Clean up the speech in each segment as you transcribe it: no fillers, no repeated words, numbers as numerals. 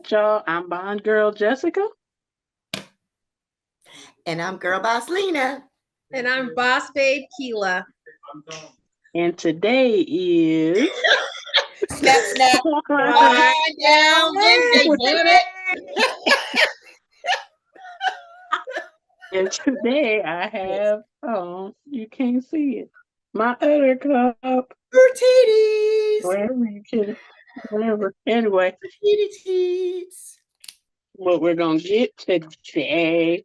right, y'all. I'm Bond Girl Jessica. And I'm Girl Boss Lena. And I'm Boss Babe Keela. And today is Snap, snap. Whine Down Wednesdays, damn it. And today I have, you can't see it, my other cup. Her titties. Wherever you can, wherever. Anyway, Titties. what we're going to get today.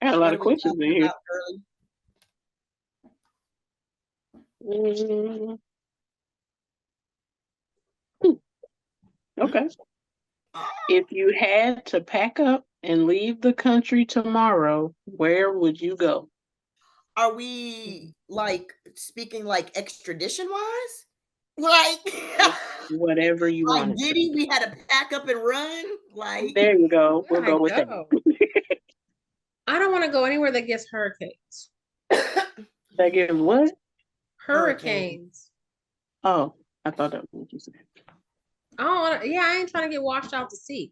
I got a lot of questions in here. Okay. If you had to pack up and leave the country tomorrow, where would you go? Are we like speaking like extradition wise? Like whatever you like want. Diddy, we had to pack up and run. Like there you go. We'll go with that. I don't want to go anywhere that gets hurricanes. That gets what? Hurricanes. Oh, I thought that was what you said. I don't want to. Yeah, I ain't trying to get washed out to sea.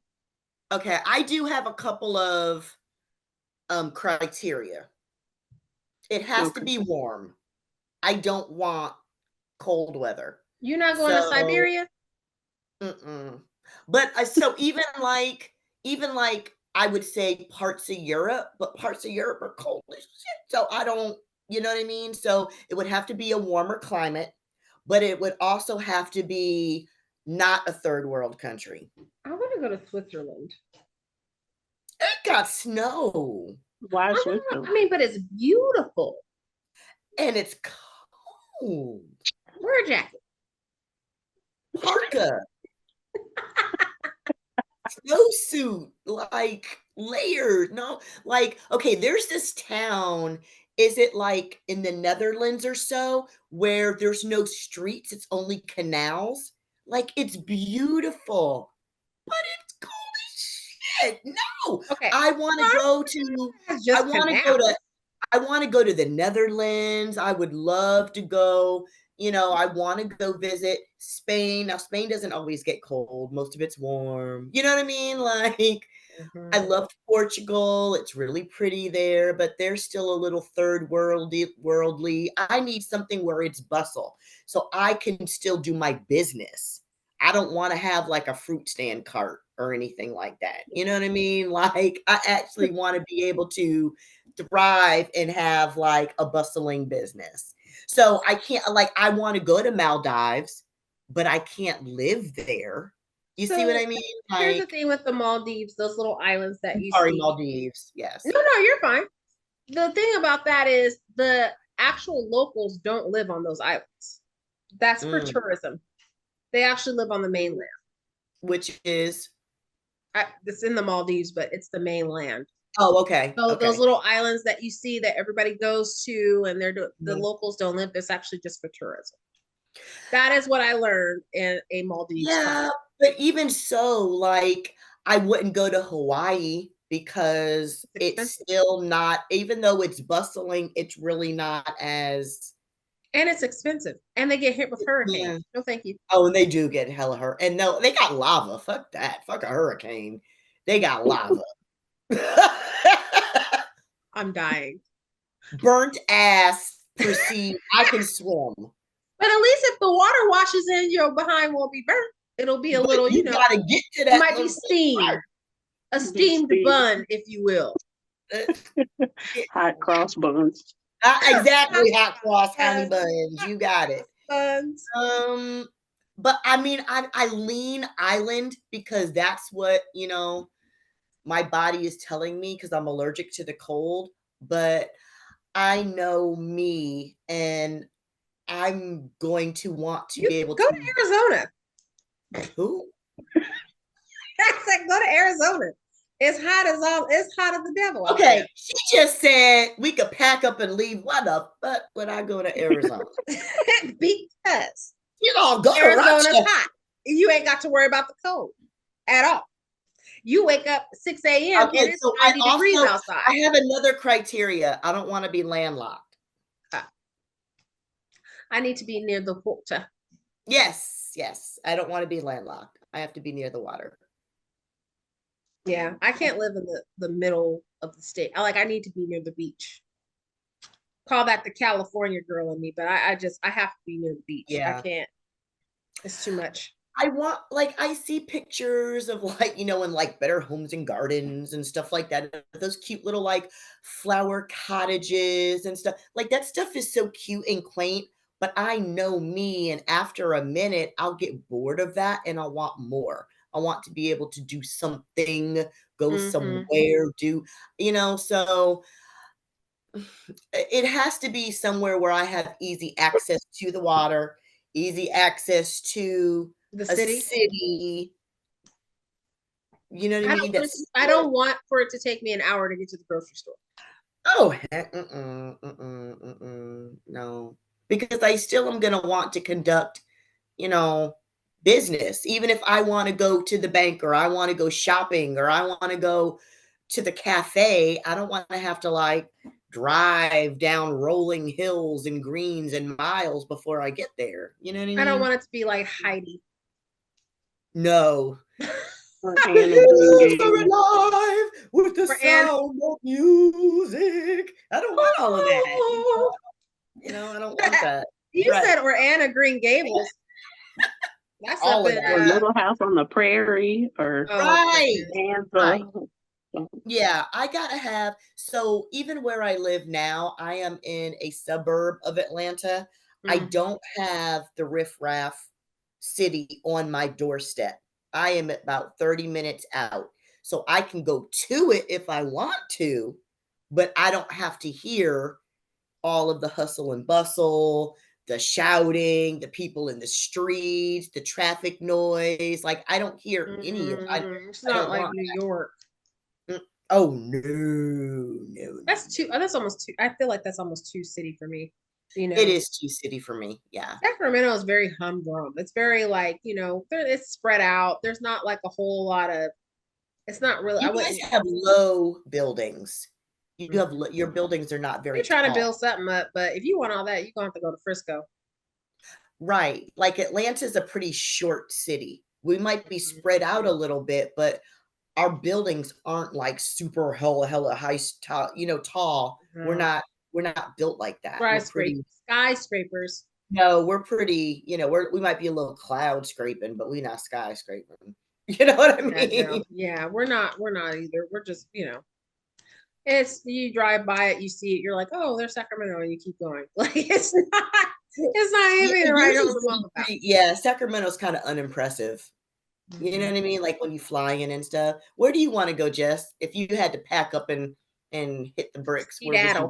Okay, I do have a couple of criteria. It has to be warm. I don't want cold weather. You're not going to Siberia? But so even like I would say parts of Europe, but parts of Europe are cold as shit. So I don't, you know what I mean? So it would have to be a warmer climate, but it would also have to be not a third world country. I want to go to Switzerland. It got snow. Why Switzerland? I mean, but it's beautiful. And it's cold. Wear a jacket. Parka. Snowsuit, like layered. No, like, okay, there's this town. Is it like in the Netherlands or so where there's no streets? It's only canals. Like, it's beautiful, but it's cold as shit. No. Okay. I want to go to I want to go to the Netherlands. I would love to go. You know, I want to go visit Spain. Now, Spain doesn't always get cold. Most of it's warm. You know what I mean? Like, I loved Portugal. It's really pretty there, but they're still a little third worldly. I need something where it's bustle so I can still do my business. I don't want to have like a fruit stand cart or anything like that. You know what I mean? Like, I actually want to be able to thrive and have like a bustling business. So I can't, like, I want to go to Maldives, but I can't live there. You see what I mean? Like, here's the thing with the Maldives, those little islands that you see. Maldives, yes. No, you're fine. The thing about that is the actual locals don't live on those islands. That's for tourism. They actually live on the mainland. Which is? It's in the Maldives, but it's the mainland. Oh, okay. So those little islands that you see that everybody goes to and the locals don't live, it's actually just for tourism. That is what I learned in a Maldives. Yeah, but even so, like, I wouldn't go to Hawaii because it's still not, even though it's bustling, it's really not as. And it's expensive. And they get hit with hurricanes. Yeah. No, thank you. Oh, and they do get hella hurt. And no, they got lava. Fuck that. Fuck a hurricane. They got lava. I'm dying. Burnt ass. Proceed. I can swim. But at least if the water washes in, your behind won't be burnt. It'll be a little, you know. Gotta get to that. It might be steamed. Right. A steamed bun, if you will. Hot cross buns. Exactly, hot cross honey buns. You got it. Buns. But I mean, I lean island because that's what, you know, my body is telling me because I'm allergic to the cold. But I know me, and I'm going to want to be able to go to Arizona. Who? I said go to Arizona. It's hot as the devil. Okay, she just said we could pack up and leave. Why the fuck would I go to Arizona? Because you know, go Arizona's hot. You ain't got to worry about the cold at all. You wake up 6 a.m. and it's 90 degrees outside. I have another criteria. I don't want to be landlocked. I need to be near the water. Yes. I don't want to be landlocked. I have to be near the water. Yeah, I can't live in the middle of the state. I need to be near the beach. Call that the California girl in me, but I have to be near the beach. I Yeah. can't. It's too much. I want like I see pictures of like, in like Better Homes and Gardens and stuff like that. Those cute little like flower cottages and stuff. Like that stuff is so cute and quaint, but I know me and after a minute I'll get bored of that and I'll want more. I want to be able to do something, go Mm-hmm. somewhere, so it has to be somewhere where I have easy access to the water, easy access to The a city. city. You know what I mean? I don't want for it to take me an hour to get to the grocery store. Oh, heck, no. Because I still am going to want to conduct, you know, business. Even if I want to go to the bank or I want to go shopping or I want to go to the cafe, I don't want to have to like drive down rolling hills and greens and miles before I get there. You know what I I don't mean? want it to be like Heidi. No. Or The Anna Green hills are Gables. alive with the For Anne. sound of music. I don't want all of that. I don't want that. You Right. said or Anna Green Gables. That's All up of in Or that. Little House on the Prairie, or Right. Kansas. Yeah, I gotta have. So even where I live now, I am in a suburb of Atlanta. I don't have the riffraff city on my doorstep. I am about 30 minutes out. So I can go to it if I want to, but I don't have to hear all of the hustle and bustle, the shouting, the people in the streets, the traffic noise. Like I don't hear any of It's I not don't like want New York. Oh no. That's almost too. I feel like that's almost too city for me. It is too city for me. Yeah. Sacramento is very humdrum. It's very like, it's spread out. There's not like a whole lot of, it's not really, I You guys wouldn't, have low buildings. You have your buildings are not you're very trying to tall. build something up, but if you want all that, you're going to have to go to Frisco. Right. Like Atlanta's a pretty short city. We might be spread out a little bit, but our buildings aren't like super hella high tall. We're not built like that. We're pretty Skyscrapers. No, we're pretty, we might be a little cloud scraping, but we're not skyscraping. You know what I Yeah, mean? no. Yeah, we're not either. We're just, it's you drive by it, you see it, you're like, oh, there's Sacramento, and you keep going. Like it's not even right on the map. Yeah, Sacramento's kind of unimpressive. You know what I mean? Like when you fly in and stuff. Where do you want to go, Jess? If you had to pack up and hit the bricks, where would you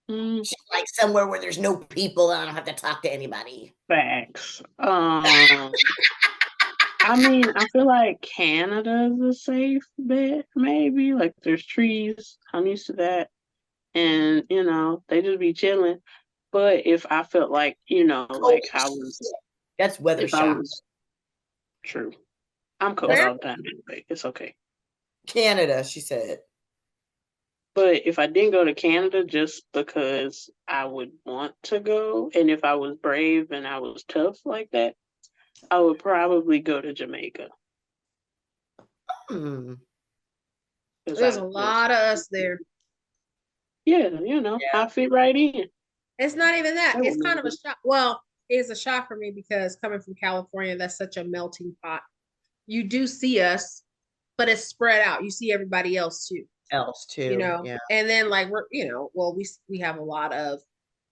go? Like somewhere where there's no people and I don't have to talk to anybody. Facts. I mean, I feel like Canada is a safe bet, maybe. Like there's trees. I'm used to that. And, they just be chilling. But if I felt like, like I was That's weather if I shock. was true. I'm cold all the time anyway. It's okay. Canada, she said. But if I didn't go to Canada just because I would want to go, and if I was brave and I was tough like that, I would probably go to Jamaica. There's a lot of us there. Yeah, I fit right in. It's not even that. It's kind of a shock. Well, it's a shock for me because coming from California, that's such a melting pot. You do see us, but it's spread out. You see everybody else too. Yeah. And then like we have a lot of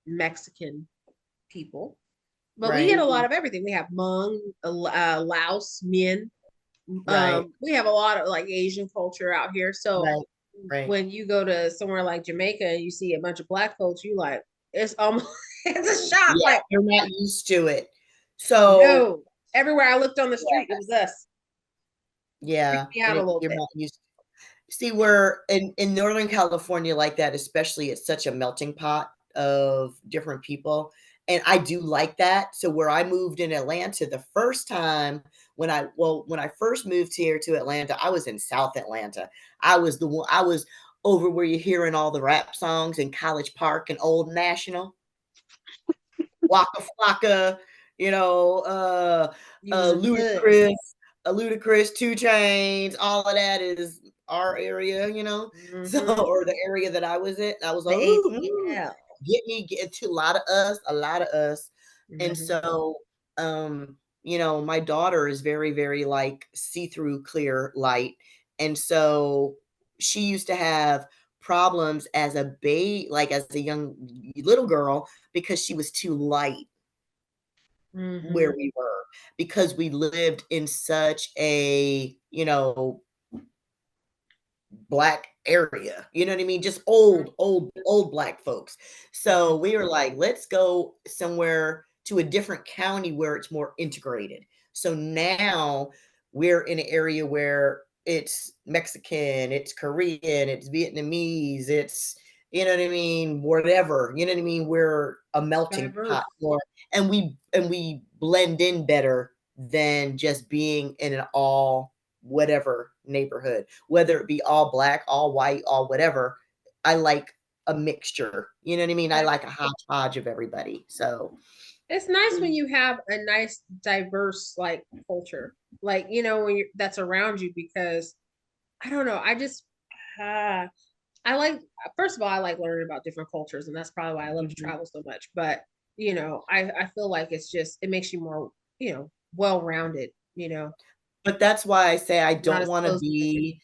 Mexican people, but we get a lot of everything. We have Hmong, Laos, Min. We have a lot of like Asian culture out here. So when you go to somewhere like Jamaica and you see a bunch of black folks, you like it's almost it's a shock. Yeah, like you're not used to it. So no, everywhere I looked on the street, it was us. Yeah, me out a little you're bit. not used. See, we're in Northern California like that, especially it's such a melting pot of different people. And I do like that. So where I moved in Atlanta the first time when I first moved here to Atlanta, I was in South Atlanta. I was over where you're hearing all the rap songs in College Park and Old National. Waka Flocka, Ludacris, a Ludacris, 2 Chainz, all of that is our area, So, or the area that I was in, I was like, ooh, get to a lot of us. And so, my daughter is very, very like see-through clear light. And so she used to have problems as a like as a young little girl, because she was too light where we were, because we lived in such a, Black area, you know what I mean? Just old Black folks. So we were like, let's go somewhere to a different county where it's more integrated. So now we're in an area where it's Mexican, it's Korean, it's Vietnamese, it's, you know what I mean, whatever, you know what I mean? We're a melting pot more, and we blend in better than just being in an all whatever neighborhood, whether it be all Black, all white, all whatever. I like a mixture, you know what I mean? I like a hodgepodge of everybody. So it's nice when you have a nice diverse like culture, like when you're that's around you, because I don't know, I like, first of all, I like learning about different cultures, and that's probably why I love to travel so much. But I feel like it makes you more well-rounded. But that's why I say I don't want to be.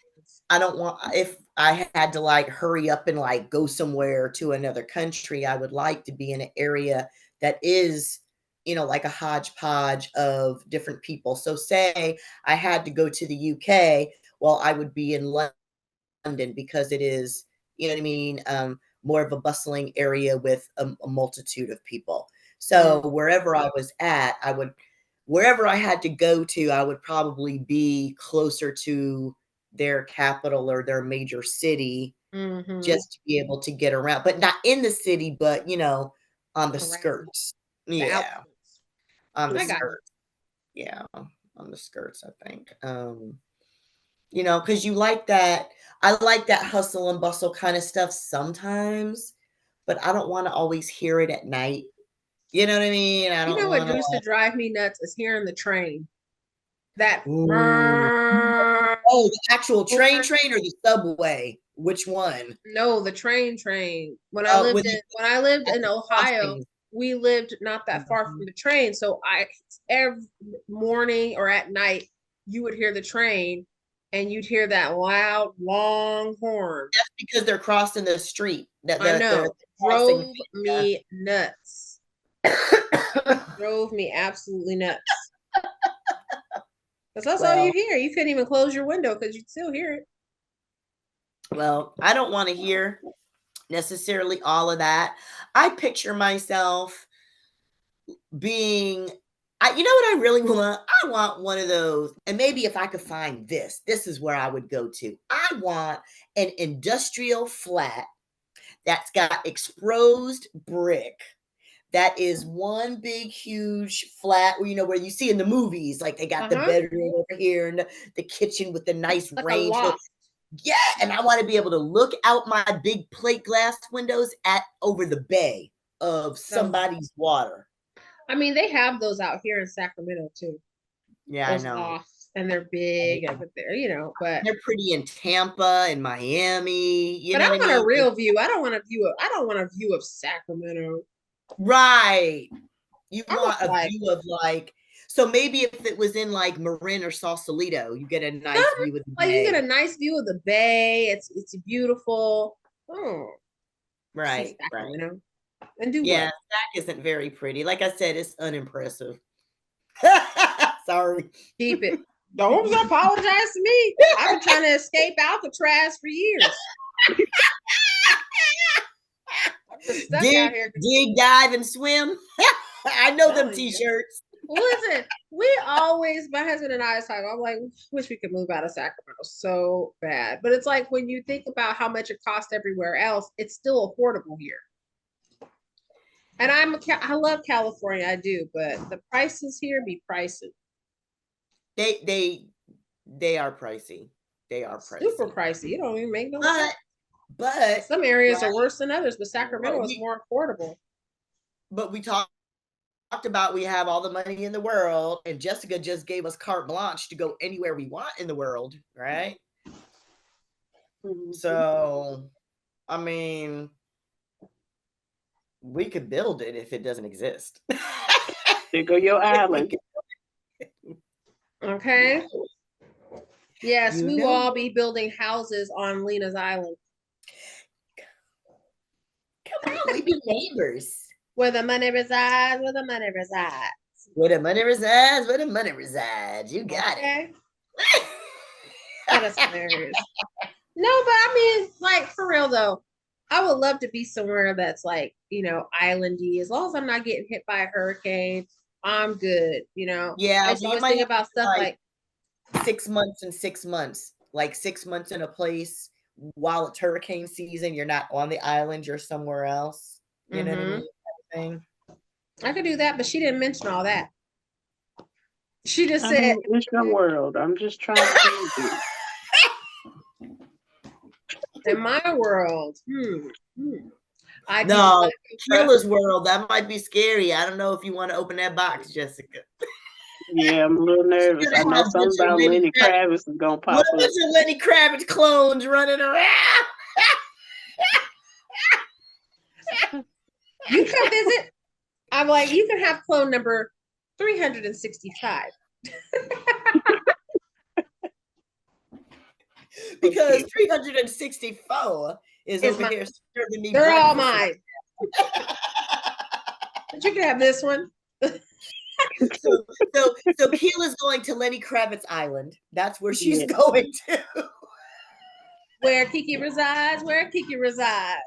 I don't want, if I had to like hurry up and like go somewhere to another country, I would like to be in an area that is, like a hodgepodge of different people. So say I had to go to the UK, well, I would be in London, because it is, you know what I mean, more of a bustling area with a multitude of people. So wherever I was at, wherever I had to go to, I would probably be closer to their capital or their major city, just to be able to get around, but not in the city, but on the skirts. Yeah. On the skirts. Yeah. On the skirts, I think. Because you like that. I like that hustle and bustle kind of stuff sometimes, but I don't want to always hear it at night. You know what I mean? I don't What want to. used to drive me nuts is hearing the train. That Oh, the actual train or the subway? Which one? No, the train. When I lived in Ohio, we lived not that far from the train. So every morning or at night, you would hear the train, and you'd hear that loud, long horn. That's because they're crossing the street. I know. Drove me nuts. Drove me absolutely nuts. Because that's all you hear. You couldn't even close your window because you'd still hear it. Well, I don't want to hear necessarily all of that. I picture myself being, you know what I really want? I want one of those. And maybe if I could find this is where I would go to. I want an industrial flat that's got exposed brick. That is one big, huge flat where you see in the movies, like they got the bedroom over here and the kitchen with the nice like range. Yeah, and I want to be able to look out my big plate glass windows over the bay of somebody's water. I mean, they have those out here in Sacramento too. Yeah, those I know. Lofts, and they're big, but they're pretty in Tampa and Miami. But I want a real view. I don't want a view of Sacramento. Right. You want a view of like, so maybe if it was in like Marin or Sausalito, you get a nice view of the bay. You get a nice view of the bay. It's beautiful. Right. And do Sac isn't very pretty. Like I said, it's unimpressive. Sorry. Keep it. Don't apologize to me. I've been trying to escape Alcatraz for years. Dig, dive, and swim. I know them t-shirts. Listen, my husband and I talk, I'm like, wish we could move out of Sacramento so bad. But it's like, when you think about how much it costs everywhere else, it's still affordable here. And I love California, I do, but the prices here be pricey. They are pricey. They are pricey. Super pricey. You don't even make no sense. But some areas are worse than others, but Sacramento is more affordable. But we talk about we have all the money in the world, and Jessica just gave us carte blanche to go anywhere we want in the world, right? So, I mean, we could build it if it doesn't exist. There go your island. Okay. Yes, we will all be building houses on Lena's island. Come on, we be neighbors. Where the money resides, where the money resides. Where the money resides, where the money resides. You got it. That is hilarious. No, but I mean, like, for real though, I would love to be somewhere that's like, you know, islandy. As long as I'm not getting hit by a hurricane, I'm good, you know? Yeah, I just always think about stuff like 6 months and 6 months. Like 6 months in a place while it's hurricane season, you're not on the island, you're somewhere else. You know what I mean? I could do that, but she didn't mention all that. She just said, mean, it's your world. I'm just trying to do it. In my world, no, Killer's world, that might be scary. I don't know if you want to open that box, Jessica. Yeah, I'm a little nervous. I know something about Lenny Kravitz is gonna pop up. What is your Lenny Kravitz clones running around? You come visit. I'm like, you can have clone number 365. Because 364 is over here serving me. They're all mine. But you can have this one. So Keela's going to Lenny Kravitz Island. That's where she's going to. Where Kiki resides, where Kiki resides.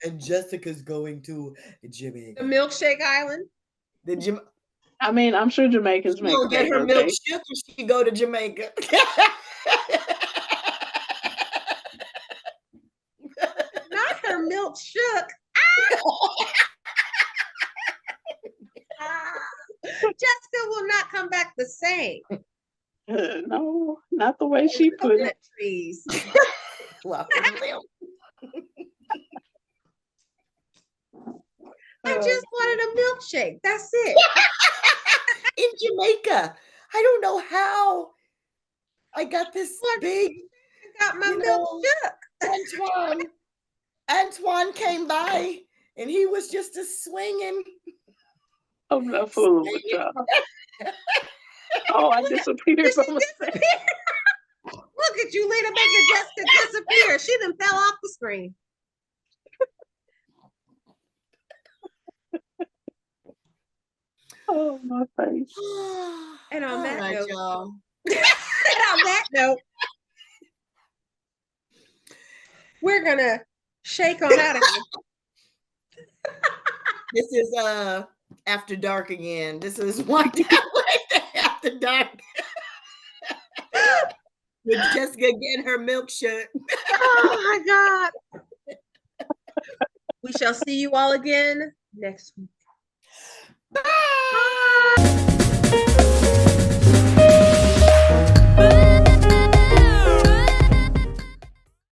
And Jessica's going to Jamaica. The Milkshake Island. I mean, I'm sure Jamaicans make she'll get her milk shook and she go to Jamaica. Not her milk shook. Jessica will not come back the same. No, not the way she put it. Trees. I just wanted a milkshake. That's it. In Jamaica. I don't know how I got this big. I got my milk shook. Antoine came by and he was just a swinging. I'm not fooling with y'all. Oh, I disappeared from a second. Look at you, Lena, making Jessica disappear. She done fell off the screen. Oh, my face. And on that note, y'all. And on that note, we're gonna shake on out of here. This is After Dark again. This is Whine Down Wednesdays After Dark. With Jessica getting her milk shut. Oh my God. We shall see you all again next week. Bye.